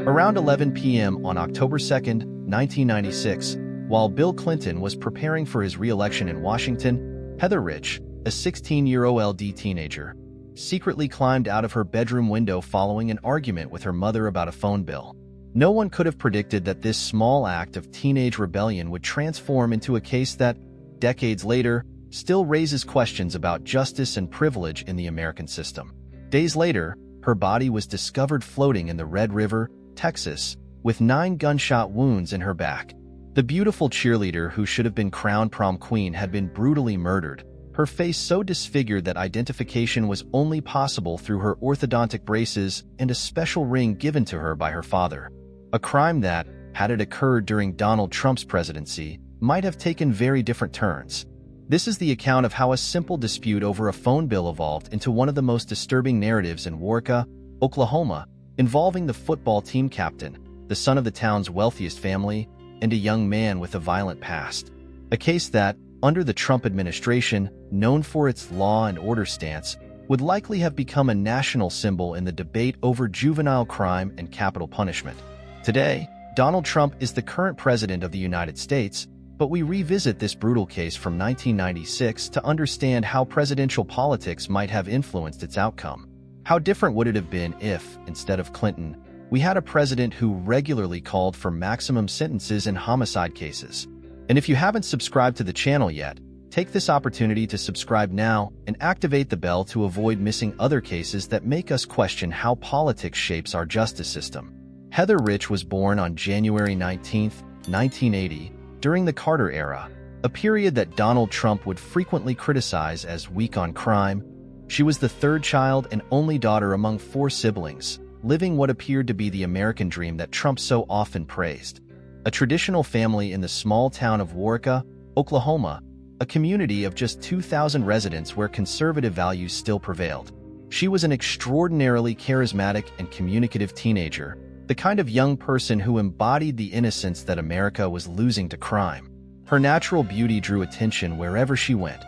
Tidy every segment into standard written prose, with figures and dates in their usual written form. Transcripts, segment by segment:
Around 11 p.m. on October 2, 1996, while Bill Clinton was preparing for his re-election in Washington, Heather Rich, a 16-year-old teenager, secretly climbed out of her bedroom window following an argument with her mother about a phone bill. No one could have predicted that this small act of teenage rebellion would transform into a case that, decades later, still raises questions about justice and privilege in the American system. Days later, her body was discovered floating in the Red River, Texas, with 9 gunshot wounds in her back. The beautiful cheerleader who should have been crowned prom queen had been brutally murdered, her face so disfigured that identification was only possible through her orthodontic braces and a special ring given to her by her father. A crime that, had it occurred during Donald Trump's presidency, might have taken very different turns. This is the account of how a simple dispute over a phone bill evolved into one of the most disturbing narratives in Warka, Oklahoma, involving the football team captain, the son of the town's wealthiest family, and a young man with a violent past. A case that, under the Trump administration, known for its law and order stance, would likely have become a national symbol in the debate over juvenile crime and capital punishment. Today, Donald Trump is the current president of the United States, but we revisit this brutal case from 1996 to understand how presidential politics might have influenced its outcome. How different would it have been if, instead of Clinton, we had a president who regularly called for maximum sentences in homicide cases? And if you haven't subscribed to the channel yet, take this opportunity to subscribe now and activate the bell to avoid missing other cases that make us question how politics shapes our justice system. Heather Rich was born on January 19, 1980, during the Carter era, a period that Donald Trump would frequently criticize as weak on crime. She was the third child and only daughter among 4 siblings, living what appeared to be the American dream that Trump so often praised. A traditional family in the small town of Warka, Oklahoma, a community of just 2,000 residents where conservative values still prevailed. She was an extraordinarily charismatic and communicative teenager, the kind of young person who embodied the innocence that America was losing to crime. Her natural beauty drew attention wherever she went,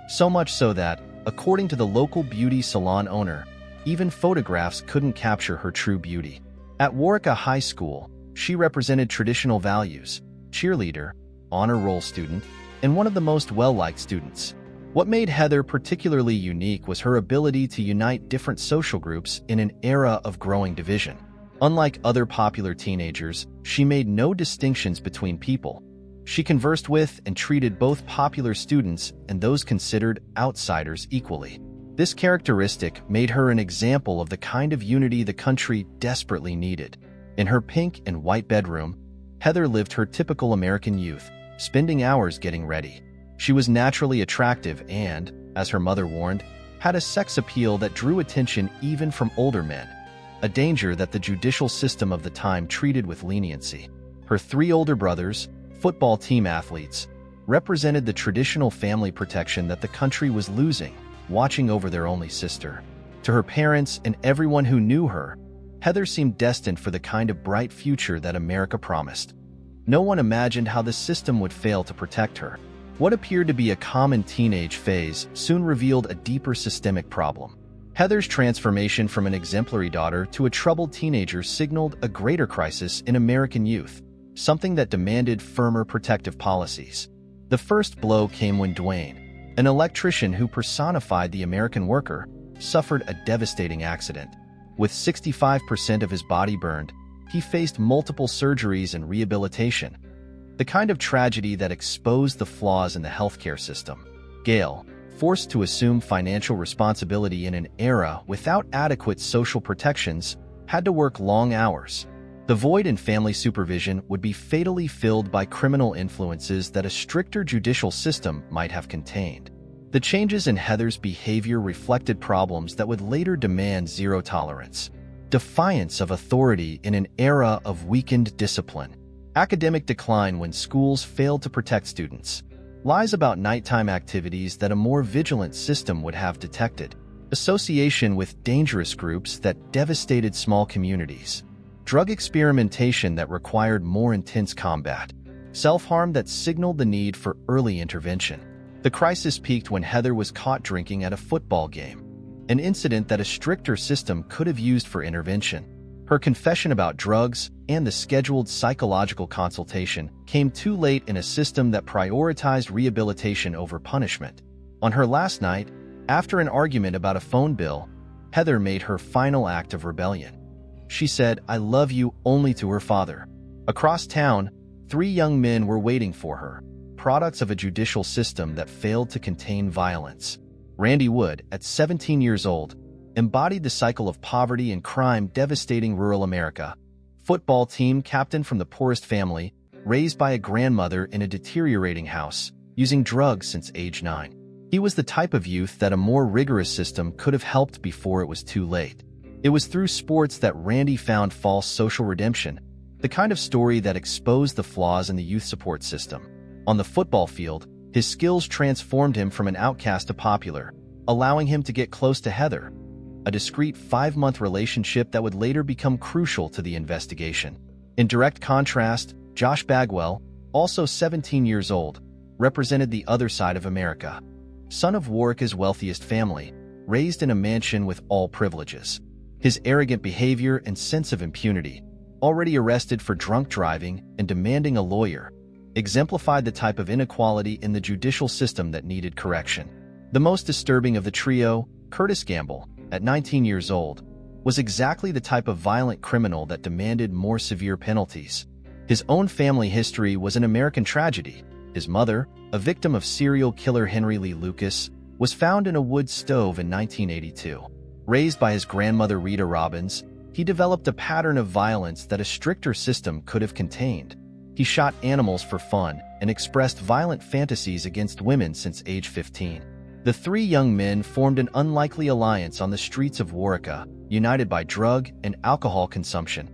so much so that, according to the local beauty salon owner, even photographs couldn't capture her true beauty. At Warka High School, she represented traditional values, cheerleader, honor roll student, and one of the most well-liked students. What made Heather particularly unique was her ability to unite different social groups in an era of growing division. Unlike other popular teenagers, she made no distinctions between people. She conversed with and treated both popular students and those considered outsiders equally. This characteristic made her an example of the kind of unity the country desperately needed. In her pink and white bedroom, Heather lived her typical American youth, spending hours getting ready. She was naturally attractive and, as her mother warned, had a sex appeal that drew attention even from older men, a danger that the judicial system of the time treated with leniency. Her 3 older brothers, football team athletes, represented the traditional family protection that the country was losing, watching over their only sister. To her parents and everyone who knew her, Heather seemed destined for the kind of bright future that America promised. No one imagined how the system would fail to protect her. What appeared to be a common teenage phase soon revealed a deeper systemic problem. Heather's transformation from an exemplary daughter to a troubled teenager signaled a greater crisis in American youth, something that demanded firmer protective policies. The first blow came when Dwayne, an electrician who personified the American worker, suffered a devastating accident. With 65% of his body burned, he faced multiple surgeries and rehabilitation, the kind of tragedy that exposed the flaws in the healthcare system. Gail, forced to assume financial responsibility in an era without adequate social protections, had to work long hours. The void in family supervision would be fatally filled by criminal influences that a stricter judicial system might have contained. The changes in Heather's behavior reflected problems that would later demand zero tolerance. Defiance of authority in an era of weakened discipline. Academic decline when schools failed to protect students. Lies about nighttime activities that a more vigilant system would have detected. Association with dangerous groups that devastated small communities. Drug experimentation that required more intense combat. Self-harm that signaled the need for early intervention. The crisis peaked when Heather was caught drinking at a football game, an incident that a stricter system could have used for intervention. Her confession about drugs and the scheduled psychological consultation came too late in a system that prioritized rehabilitation over punishment. On her last night, after an argument about a phone bill, Heather made her final act of rebellion. She said, "I love you," only to her father. Across town, 3 young men were waiting for her, products of a judicial system that failed to contain violence. Randy Wood, at 17 years old, embodied the cycle of poverty and crime devastating rural America. Football team captain from the poorest family, raised by a grandmother in a deteriorating house, using drugs since age 9. He was the type of youth that a more rigorous system could have helped before it was too late. It was through sports that Randy found false social redemption, the kind of story that exposed the flaws in the youth support system. On the football field, his skills transformed him from an outcast to popular, allowing him to get close to Heather, a discreet 5-month relationship that would later become crucial to the investigation. In direct contrast, Josh Bagwell, also 17 years old, represented the other side of America. Son of Warwick's wealthiest family, raised in a mansion with all privileges. His arrogant behavior and sense of impunity, already arrested for drunk driving and demanding a lawyer, exemplified the type of inequality in the judicial system that needed correction. The most disturbing of the trio, Curtis Gamble, at 19 years old, was exactly the type of violent criminal that demanded more severe penalties. His own family history was an American tragedy. His mother, a victim of serial killer Henry Lee Lucas, was found in a wood stove in 1982. Raised by his grandmother Rita Robbins, he developed a pattern of violence that a stricter system could have contained. He shot animals for fun and expressed violent fantasies against women since age 15. The 3 young men formed an unlikely alliance on the streets of Warwick, united by drug and alcohol consumption,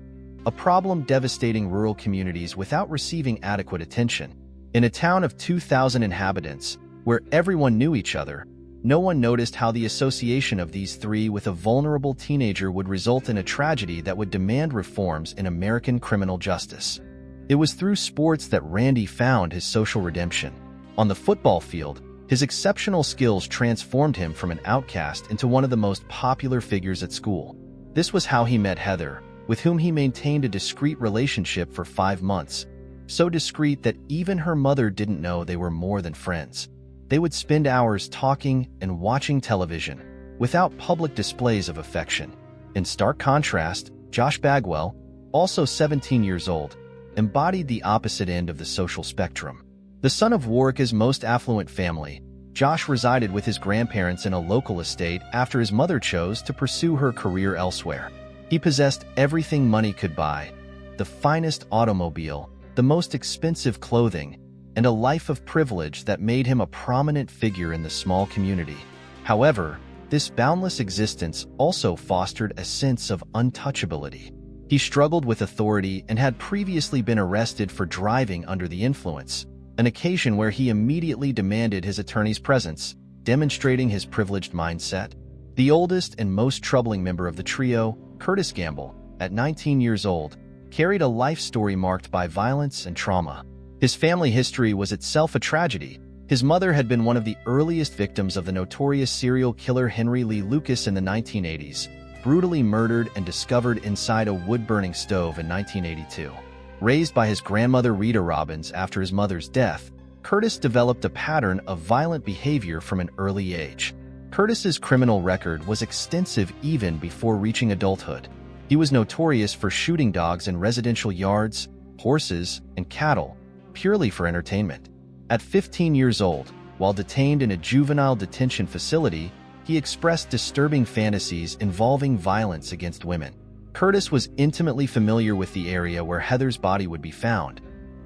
a problem devastating rural communities without receiving adequate attention. In a town of 2,000 inhabitants, where everyone knew each other, no one noticed how the association of these 3 with a vulnerable teenager would result in a tragedy that would demand reforms in American criminal justice. It was through sports that Randy found his social redemption. On the football field, his exceptional skills transformed him from an outcast into one of the most popular figures at school. This was how he met Heather, with whom he maintained a discreet relationship for 5 months, so discreet that even her mother didn't know they were more than friends. They would spend hours talking and watching television, without public displays of affection. In stark contrast, Josh Bagwell, also 17 years old, embodied the opposite end of the social spectrum. The son of Warwick's most affluent family, Josh resided with his grandparents in a local estate after his mother chose to pursue her career elsewhere. He possessed everything money could buy: the finest automobile, the most expensive clothing, and a life of privilege that made him a prominent figure in the small community. However, this boundless existence also fostered a sense of untouchability. He struggled with authority and had previously been arrested for driving under the influence, an occasion where he immediately demanded his attorney's presence, demonstrating his privileged mindset. The oldest and most troubling member of the trio, Curtis Gamble, at 19 years old, carried a life story marked by violence and trauma. His family history was itself a tragedy. His mother had been one of the earliest victims of the notorious serial killer Henry Lee Lucas in the 1980s, brutally murdered and discovered inside a wood-burning stove in 1982. Raised by his grandmother Rita Robbins after his mother's death, Curtis developed a pattern of violent behavior from an early age. Curtis's criminal record was extensive even before reaching adulthood. He was notorious for shooting dogs in residential yards, horses, and cattle, purely for entertainment. At 15 years old, while detained in a juvenile detention facility, he expressed disturbing fantasies involving violence against women. Curtis was intimately familiar with the area where Heather's body would be found.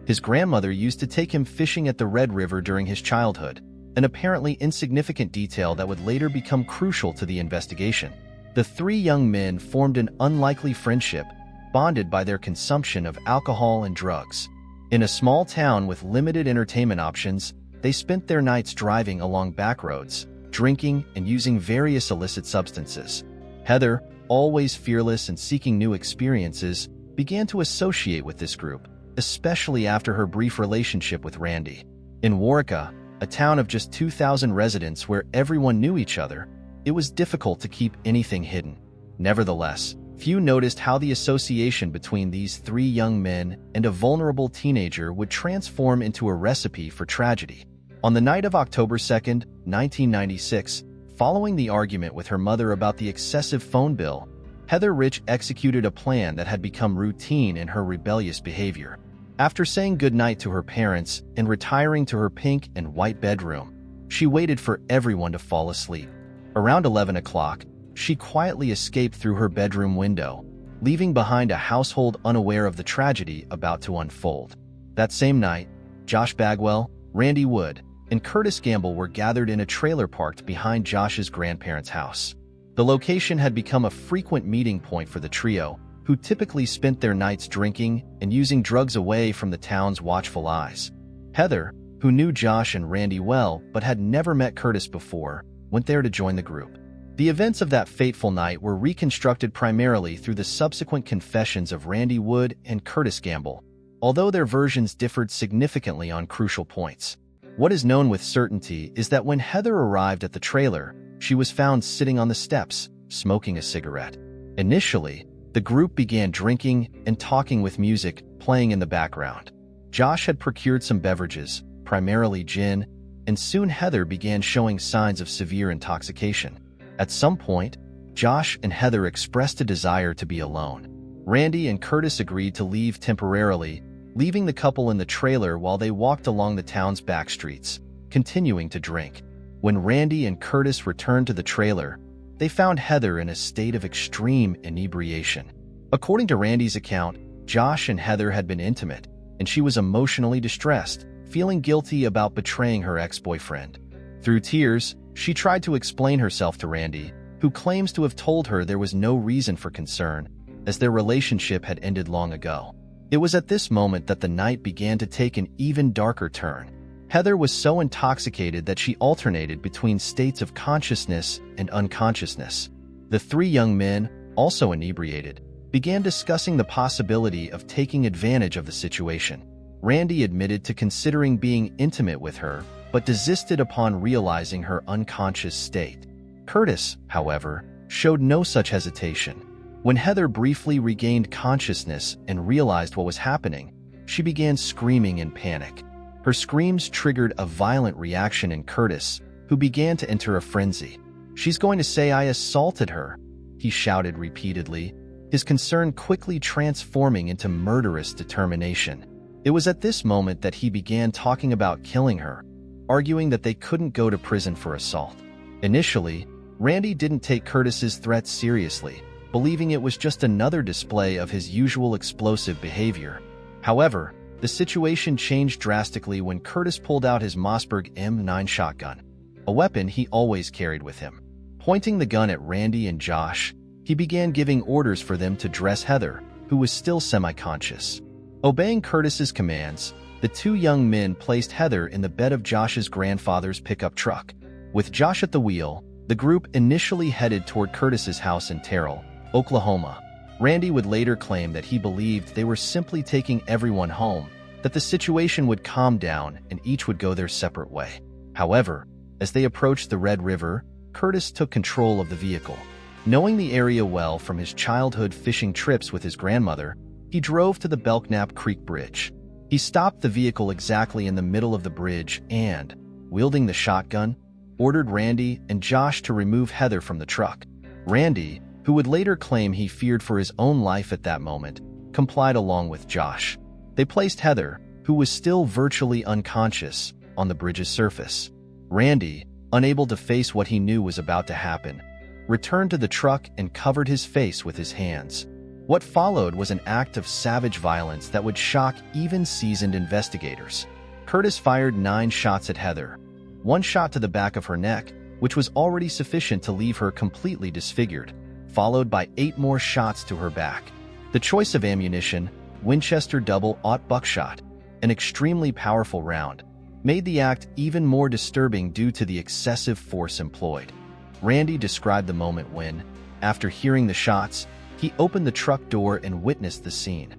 His grandmother used to take him fishing at the Red River during his childhood, an apparently insignificant detail that would later become crucial to the investigation. The 3 young men formed an unlikely friendship, bonded by their consumption of alcohol and drugs. In a small town with limited entertainment options, they spent their nights driving along back roads, drinking and using various illicit substances. Heather, always fearless and seeking new experiences, began to associate with this group, especially after her brief relationship with Randy. In Warwick, a town of just 2,000 residents where everyone knew each other, it was difficult to keep anything hidden. Nevertheless, Few noticed how the association between these three young men and a vulnerable teenager would transform into a recipe for tragedy. On the night of October 2nd, 1996, following the argument with her mother about the excessive phone bill, Heather Rich executed a plan that had become routine in her rebellious behavior. After saying goodnight to her parents and retiring to her pink and white bedroom, she waited for everyone to fall asleep. Around 11 o'clock, she quietly escaped through her bedroom window, leaving behind a household unaware of the tragedy about to unfold. That same night, Josh Bagwell, Randy Wood, and Curtis Gamble were gathered in a trailer parked behind Josh's grandparents' house. The location had become a frequent meeting point for the trio, who typically spent their nights drinking and using drugs away from the town's watchful eyes. Heather, who knew Josh and Randy well but had never met Curtis before, went there to join the group. The events of that fateful night were reconstructed primarily through the subsequent confessions of Randy Wood and Curtis Gamble, although their versions differed significantly on crucial points. What is known with certainty is that when Heather arrived at the trailer, she was found sitting on the steps, smoking a cigarette. Initially, the group began drinking and talking with music playing in the background. Josh had procured some beverages, primarily gin, and soon Heather began showing signs of severe intoxication. At some point, Josh and Heather expressed a desire to be alone. Randy and Curtis agreed to leave temporarily, leaving the couple in the trailer while they walked along the town's back streets, continuing to drink. When Randy and Curtis returned to the trailer, they found Heather in a state of extreme inebriation. According to Randy's account, Josh and Heather had been intimate, and she was emotionally distressed, feeling guilty about betraying her ex-boyfriend. Through tears, she tried to explain herself to Randy, who claims to have told her there was no reason for concern, as their relationship had ended long ago. It was at this moment that the night began to take an even darker turn. Heather was so intoxicated that she alternated between states of consciousness and unconsciousness. The three young men, also inebriated, began discussing the possibility of taking advantage of the situation. Randy admitted to considering being intimate with her, but desisted upon realizing her unconscious state. Curtis, however, showed no such hesitation. When Heather briefly regained consciousness and realized what was happening, she began screaming in panic. Her screams triggered a violent reaction in Curtis, who began to enter a frenzy. "She's going to say I assaulted her," he shouted repeatedly, his concern quickly transforming into murderous determination. It was at this moment that he began talking about killing her, arguing that they couldn't go to prison for assault. Initially, Randy didn't take Curtis's threats seriously, believing it was just another display of his usual explosive behavior. However, the situation changed drastically when Curtis pulled out his Mossberg M9 shotgun, a weapon he always carried with him. Pointing the gun at Randy and Josh, he began giving orders for them to dress Heather, who was still semi-conscious. Obeying Curtis's commands, the two young men placed Heather in the bed of Josh's grandfather's pickup truck. With Josh at the wheel, the group initially headed toward Curtis's house in Terrell, Oklahoma. Randy would later claim that he believed they were simply taking everyone home, that the situation would calm down and each would go their separate way. However, as they approached the Red River, Curtis took control of the vehicle. Knowing the area well from his childhood fishing trips with his grandmother, he drove to the Belknap Creek Bridge. He stopped the vehicle exactly in the middle of the bridge and, wielding the shotgun, ordered Randy and Josh to remove Heather from the truck. Randy, who would later claim he feared for his own life at that moment, complied along with Josh. They placed Heather, who was still virtually unconscious, on the bridge's surface. Randy, unable to face what he knew was about to happen, returned to the truck and covered his face with his hands. What followed was an act of savage violence that would shock even seasoned investigators. Curtis fired 9 shots at Heather, 1 shot to the back of her neck, which was already sufficient to leave her completely disfigured, followed by 8 more shots to her back. The choice of ammunition, Winchester double-aught buckshot, an extremely powerful round, made the act even more disturbing due to the excessive force employed. Randy described the moment when, after hearing the shots, he opened the truck door and witnessed the scene.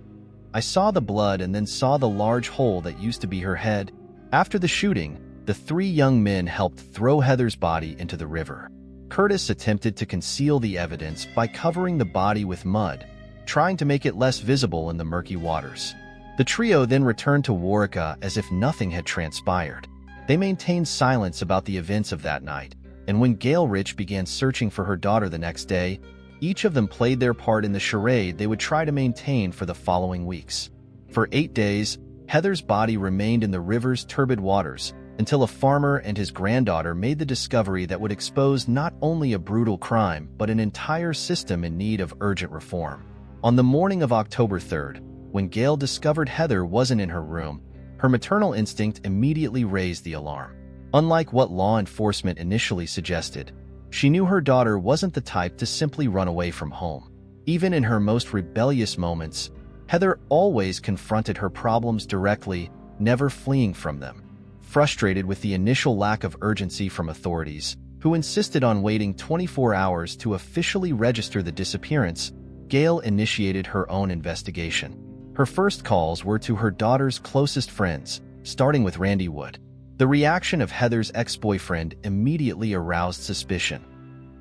"I saw the blood and then saw the large hole that used to be her head." After the shooting, the 3 young men helped throw Heather's body into the river. Curtis attempted to conceal the evidence by covering the body with mud, trying to make it less visible in the murky waters. The trio then returned to Waurika as if nothing had transpired. They maintained silence about the events of that night, and when Gail Rich began searching for her daughter the next day, each of them played their part in the charade they would try to maintain for the following weeks. For 8 days, Heather's body remained in the river's turbid waters until a farmer and his granddaughter made the discovery that would expose not only a brutal crime but an entire system in need of urgent reform. On the morning of October 3rd, when Gail discovered Heather wasn't in her room, her maternal instinct immediately raised the alarm. Unlike what law enforcement initially suggested, she knew her daughter wasn't the type to simply run away from home. Even in her most rebellious moments, Heather always confronted her problems directly, never fleeing from them. Frustrated with the initial lack of urgency from authorities, who insisted on waiting 24 hours to officially register the disappearance, Gail initiated her own investigation. Her first calls were to her daughter's closest friends, starting with Randy Wood. The reaction of Heather's ex-boyfriend immediately aroused suspicion.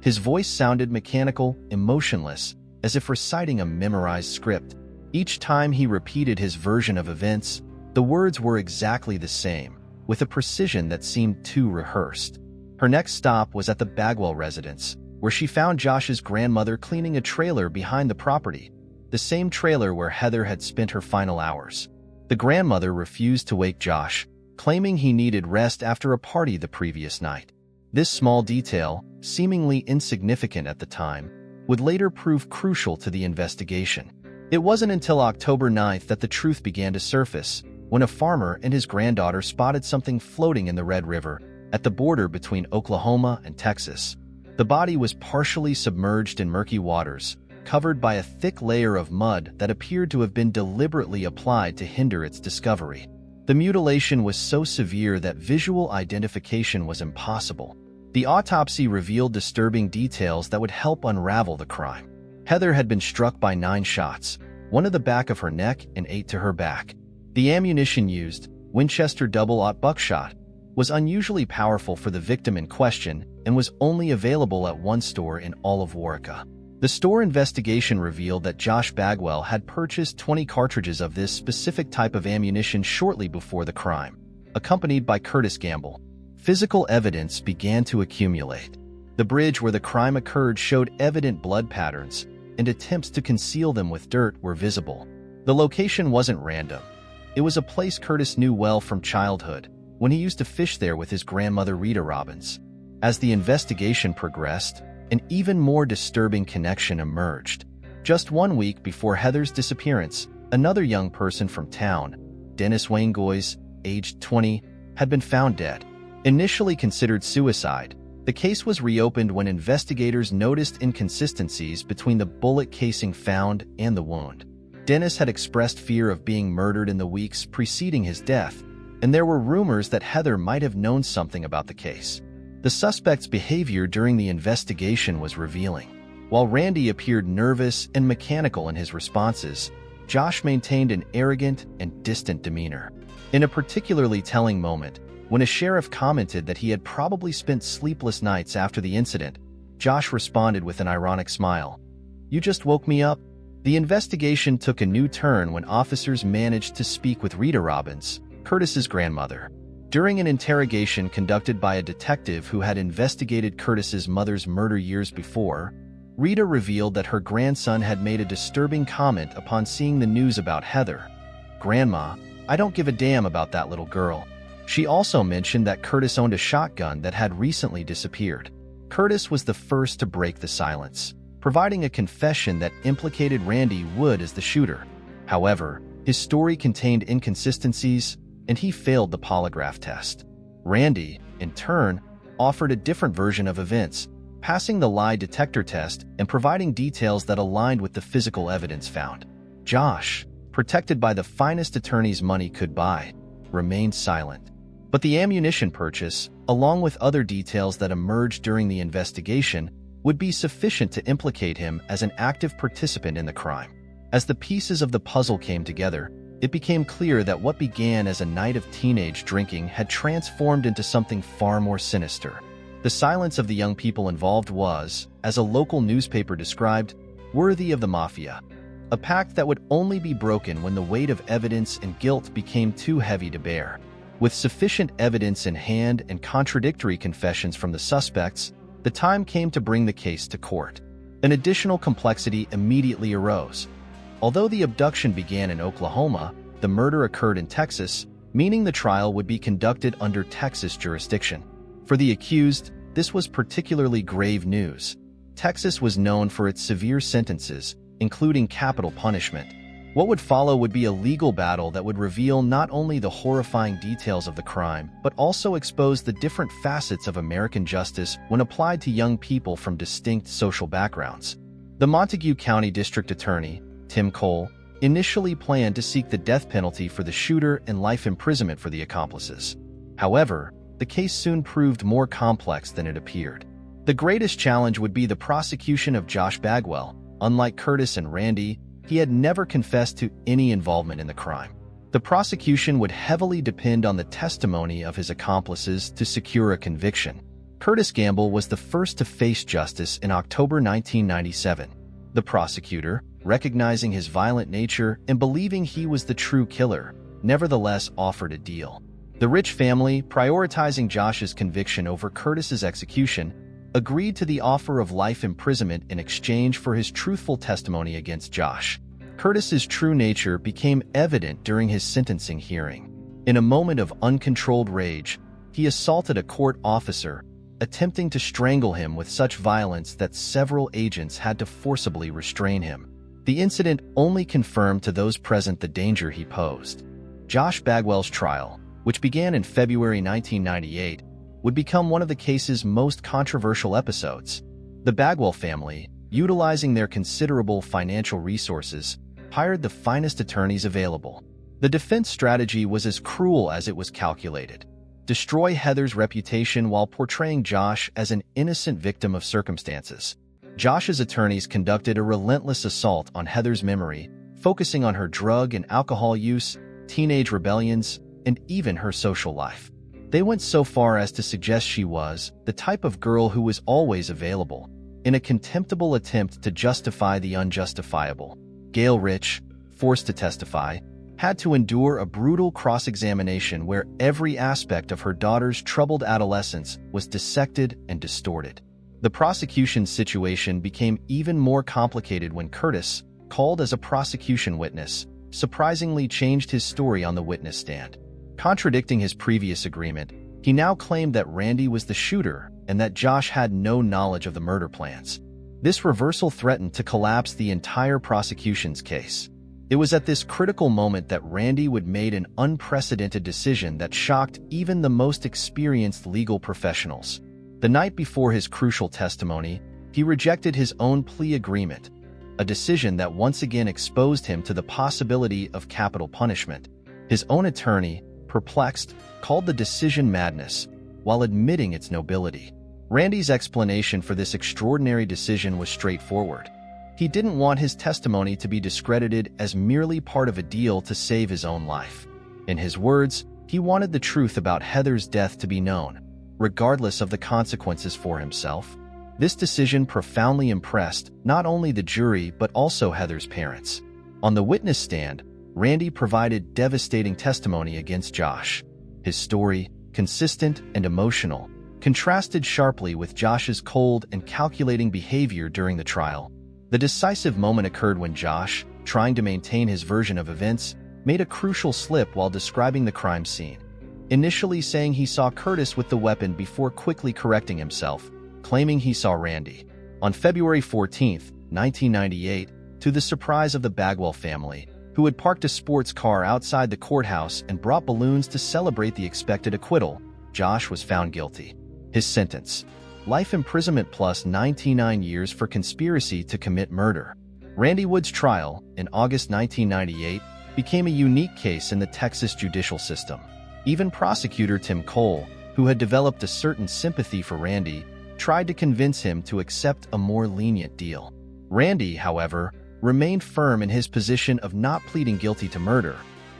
His voice sounded mechanical, emotionless, as if reciting a memorized script. Each time he repeated his version of events, the words were exactly the same, with a precision that seemed too rehearsed. Her next stop was at the Bagwell residence, where she found Josh's grandmother cleaning a trailer behind the property, the same trailer where Heather had spent her final hours. The grandmother refused to wake Josh, claiming he needed rest after a party the previous night. This small detail, seemingly insignificant at the time, would later prove crucial to the investigation. It wasn't until October 9th that the truth began to surface, when a farmer and his granddaughter spotted something floating in the Red River, at the border between Oklahoma and Texas. The body was partially submerged in murky waters, covered by a thick layer of mud that appeared to have been deliberately applied to hinder its discovery. The mutilation was so severe that visual identification was impossible. The autopsy revealed disturbing details that would help unravel the crime. Heather had been struck by 9 shots, 1 to the back of her neck and 8 to her back. The ammunition used, Winchester double-aught buckshot, was unusually powerful for the victim in question and was only available at one store in all of Waurika. The store investigation revealed that Josh Bagwell had purchased 20 cartridges of this specific type of ammunition shortly before the crime, accompanied by Curtis Gamble. Physical evidence began to accumulate. The bridge where the crime occurred showed evident blood patterns, and attempts to conceal them with dirt were visible. The location wasn't random. It was a place Curtis knew well from childhood, when he used to fish there with his grandmother Rita Robbins. As the investigation progressed, an even more disturbing connection emerged. Just 1 week before Heather's disappearance, another young person from town, Dennis Wayne Goyes, aged 20, had been found dead. Initially considered suicide, the case was reopened when investigators noticed inconsistencies between the bullet casing found and the wound. Dennis had expressed fear of being murdered in the weeks preceding his death, and there were rumors that Heather might have known something about the case. The suspect's behavior during the investigation was revealing. While Randy appeared nervous and mechanical in his responses, Josh maintained an arrogant and distant demeanor. In a particularly telling moment, when a sheriff commented that he had probably spent sleepless nights after the incident, Josh responded with an ironic smile. "You just woke me up?" The investigation took a new turn when officers managed to speak with Rita Robbins, Curtis's grandmother. During an interrogation conducted by a detective who had investigated Curtis's mother's murder years before, Rita revealed that her grandson had made a disturbing comment upon seeing the news about Heather. "Grandma, I don't give a damn about that little girl." She also mentioned that Curtis owned a shotgun that had recently disappeared. Curtis was the first to break the silence, providing a confession that implicated Randy Wood as the shooter. However, his story contained inconsistencies, and he failed the polygraph test. Randy, in turn, offered a different version of events, passing the lie detector test and providing details that aligned with the physical evidence found. Josh, protected by the finest attorneys money could buy, remained silent. But the ammunition purchase, along with other details that emerged during the investigation, would be sufficient to implicate him as an active participant in the crime. As the pieces of the puzzle came together, it became clear that what began as a night of teenage drinking had transformed into something far more sinister. The silence of the young people involved was, as a local newspaper described, worthy of the mafia, a pact that would only be broken when the weight of evidence and guilt became too heavy to bear. With sufficient evidence in hand and contradictory confessions from the suspects, the time came to bring the case to court. An additional complexity immediately arose. Although the abduction began in Oklahoma, the murder occurred in Texas, meaning the trial would be conducted under Texas jurisdiction. For the accused, this was particularly grave news. Texas was known for its severe sentences, including capital punishment. What would follow would be a legal battle that would reveal not only the horrifying details of the crime, but also expose the different facets of American justice when applied to young people from distinct social backgrounds. The Montague County District Attorney, Tim Cole, initially planned to seek the death penalty for the shooter and life imprisonment for the accomplices. However, the case soon proved more complex than it appeared. The greatest challenge would be the prosecution of Josh Bagwell. Unlike Curtis and Randy, he had never confessed to any involvement in the crime. The prosecution would heavily depend on the testimony of his accomplices to secure a conviction. Curtis Gamble was the first to face justice in October 1997. The prosecutor, recognizing his violent nature and believing he was the true killer, nevertheless offered a deal. The Rich family, prioritizing Josh's conviction over Curtis's execution, agreed to the offer of life imprisonment in exchange for his truthful testimony against Josh. Curtis's true nature became evident during his sentencing hearing. In a moment of uncontrolled rage, he assaulted a court officer, attempting to strangle him with such violence that several agents had to forcibly restrain him. The incident only confirmed to those present the danger he posed. Josh Bagwell's trial, which began in February 1998, would become one of the case's most controversial episodes. The Bagwell family, utilizing their considerable financial resources, hired the finest attorneys available. The defense strategy was as cruel as it was calculated: destroy Heather's reputation while portraying Josh as an innocent victim of circumstances. Josh's attorneys conducted a relentless assault on Heather's memory, focusing on her drug and alcohol use, teenage rebellions, and even her social life. They went so far as to suggest she was the type of girl who was always available. In a contemptible attempt to justify the unjustifiable, Gail Rich, forced to testify, had to endure a brutal cross-examination where every aspect of her daughter's troubled adolescence was dissected and distorted. The prosecution's situation became even more complicated when Curtis, called as a prosecution witness, surprisingly changed his story on the witness stand. Contradicting his previous agreement, he now claimed that Randy was the shooter and that Josh had no knowledge of the murder plans. This reversal threatened to collapse the entire prosecution's case. It was at this critical moment that Randy would make an unprecedented decision that shocked even the most experienced legal professionals. The night before his crucial testimony, he rejected his own plea agreement, a decision that once again exposed him to the possibility of capital punishment. His own attorney, perplexed, called the decision madness, while admitting its nobility. Randy's explanation for this extraordinary decision was straightforward. He didn't want his testimony to be discredited as merely part of a deal to save his own life. In his words, he wanted the truth about Heather's death to be known, regardless of the consequences for himself. This decision profoundly impressed not only the jury but also Heather's parents. On the witness stand, Randy provided devastating testimony against Josh. His story, consistent and emotional, contrasted sharply with Josh's cold and calculating behavior during the trial. The decisive moment occurred when Josh, trying to maintain his version of events, made a crucial slip while describing the crime scene. Initially saying he saw Curtis with the weapon before quickly correcting himself, claiming he saw Randy. On February 14, 1998, to the surprise of the Bagwell family, who had parked a sports car outside the courthouse and brought balloons to celebrate the expected acquittal, Josh was found guilty. His sentence: life imprisonment plus 99 years for conspiracy to commit murder. Randy Wood's trial, in August 1998, became a unique case in the Texas judicial system. Even prosecutor Tim Cole, who had developed a certain sympathy for Randy, tried to convince him to accept a more lenient deal. Randy, however, remained firm in his position of not pleading guilty to murder,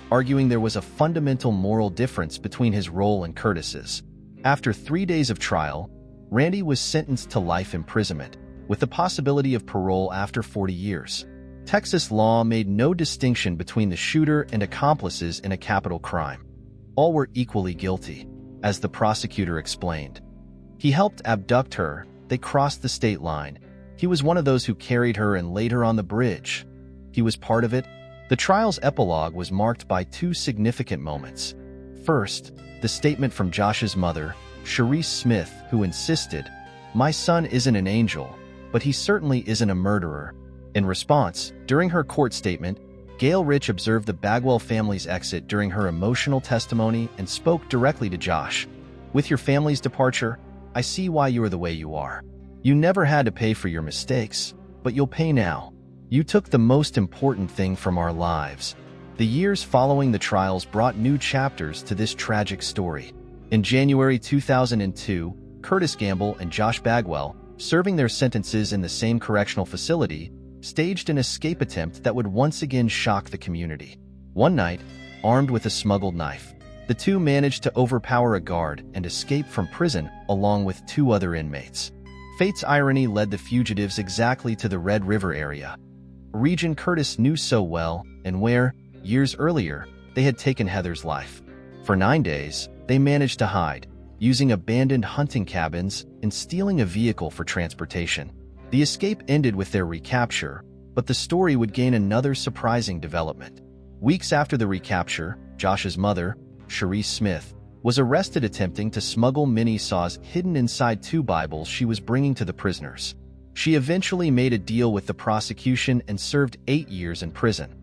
arguing there was a fundamental moral difference between his role and Curtis's. After 3 days of trial, Randy was sentenced to life imprisonment, with the possibility of parole after 40 years. Texas law made no distinction between the shooter and accomplices in a capital crime. All were equally guilty, as the prosecutor explained. He helped abduct her, they crossed the state line. He was one of those who carried her and laid her on the bridge. He was part of it. The trial's epilogue was marked by two significant moments. First, the statement from Josh's mother, Cherise Smith, who insisted, "My son isn't an angel, but he certainly isn't a murderer." In response, during her court statement, Gail Rich observed the Bagwell family's exit during her emotional testimony and spoke directly to Josh. "With your family's departure, I see why you are the way you are. You never had to pay for your mistakes, but you'll pay now. You took the most important thing from our lives." The years following the trials brought new chapters to this tragic story. In January 2002, Curtis Gamble and Josh Bagwell, serving their sentences in the same correctional facility, staged an escape attempt that would once again shock the community. One night, armed with a smuggled knife, the two managed to overpower a guard and escape from prison along with two other inmates. Fate's irony led the fugitives exactly to the Red River area, a region Curtis knew so well and where, years earlier, they had taken Heather's life. For 9 days, they managed to hide, using abandoned hunting cabins and stealing a vehicle for transportation. The escape ended with their recapture, but the story would gain another surprising development. Weeks after the recapture, Josh's mother, Cherise Smith, was arrested attempting to smuggle mini saws hidden inside 2 Bibles she was bringing to the prisoners. She eventually made a deal with the prosecution and served 8 years in prison.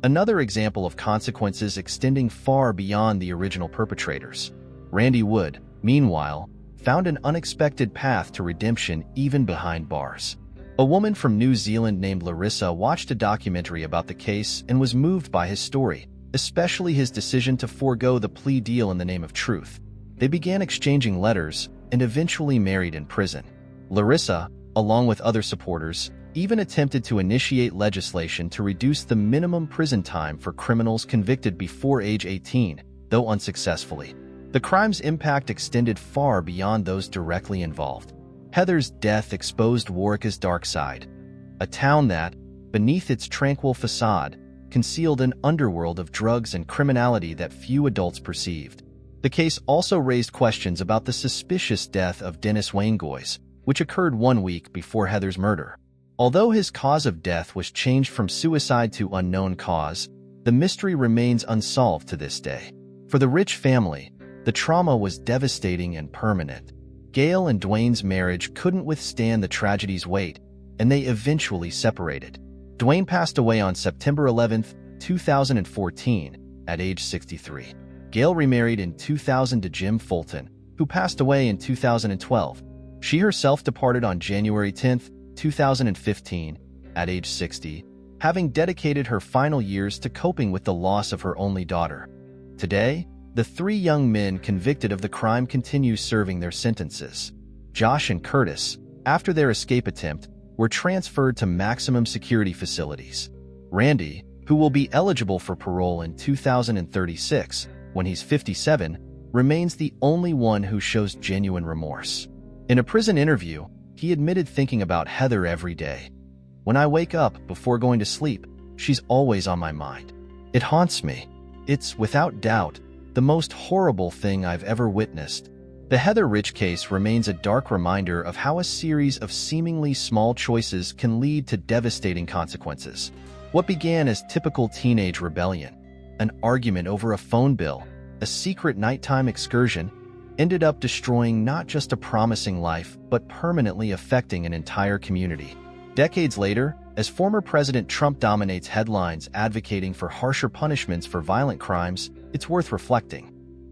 Another example of consequences extending far beyond the original perpetrators. Randy Wood, meanwhile, found an unexpected path to redemption even behind bars. A woman from New Zealand named Larissa watched a documentary about the case and was moved by his story, especially his decision to forego the plea deal in the name of truth. They began exchanging letters and eventually married in prison. Larissa, along with other supporters, even attempted to initiate legislation to reduce the minimum prison time for criminals convicted before age 18, though unsuccessfully. The crime's impact extended far beyond those directly involved. Heather's death exposed Warwick's dark side, a town that, beneath its tranquil facade, concealed an underworld of drugs and criminality that few adults perceived. The case also raised questions about the suspicious death of Dennis Waingoise, which occurred 1 week before Heather's murder. Although his cause of death was changed from suicide to unknown cause, the mystery remains unsolved to this day. For the Rich family, the trauma was devastating and permanent. Gail and Dwayne's marriage couldn't withstand the tragedy's weight, and they eventually separated. Dwayne passed away on September 11, 2014, at age 63. Gail remarried in 2000 to Jim Fulton, who passed away in 2012. She herself departed on January 10, 2015, at age 60, having dedicated her final years to coping with the loss of her only daughter. Today, the 3 young men convicted of the crime continue serving their sentences. Josh and Curtis, after their escape attempt, were transferred to maximum security facilities. Randy, who will be eligible for parole in 2036, when he's 57, remains the only one who shows genuine remorse. In a prison interview, he admitted thinking about Heather every day. "When I wake up before going to sleep, she's always on my mind. It haunts me. It's, without doubt, the most horrible thing I've ever witnessed." The Heather Rich case remains a dark reminder of how a series of seemingly small choices can lead to devastating consequences. What began as typical teenage rebellion, an argument over a phone bill, a secret nighttime excursion, ended up destroying not just a promising life, but permanently affecting an entire community. Decades later, as former President Trump dominates headlines advocating for harsher punishments for violent crimes, it's worth reflecting.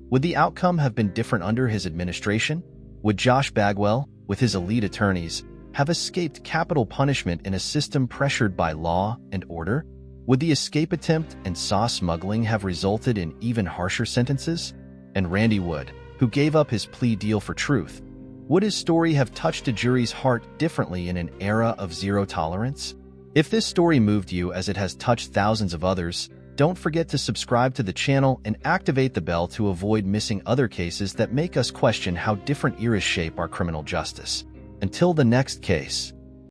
Would the outcome have been different under his administration? Would Josh Bagwell, with his elite attorneys, have escaped capital punishment in a system pressured by law and order? Would the escape attempt and saw smuggling have resulted in even harsher sentences? And Randy Wood, who gave up his plea deal for truth, would his story have touched a jury's heart differently in an era of zero tolerance? If this story moved you as it has touched thousands of others, Don't forget to subscribe to the channel and activate the bell to avoid missing other cases that make us question how different eras shape our criminal justice. Until the next case.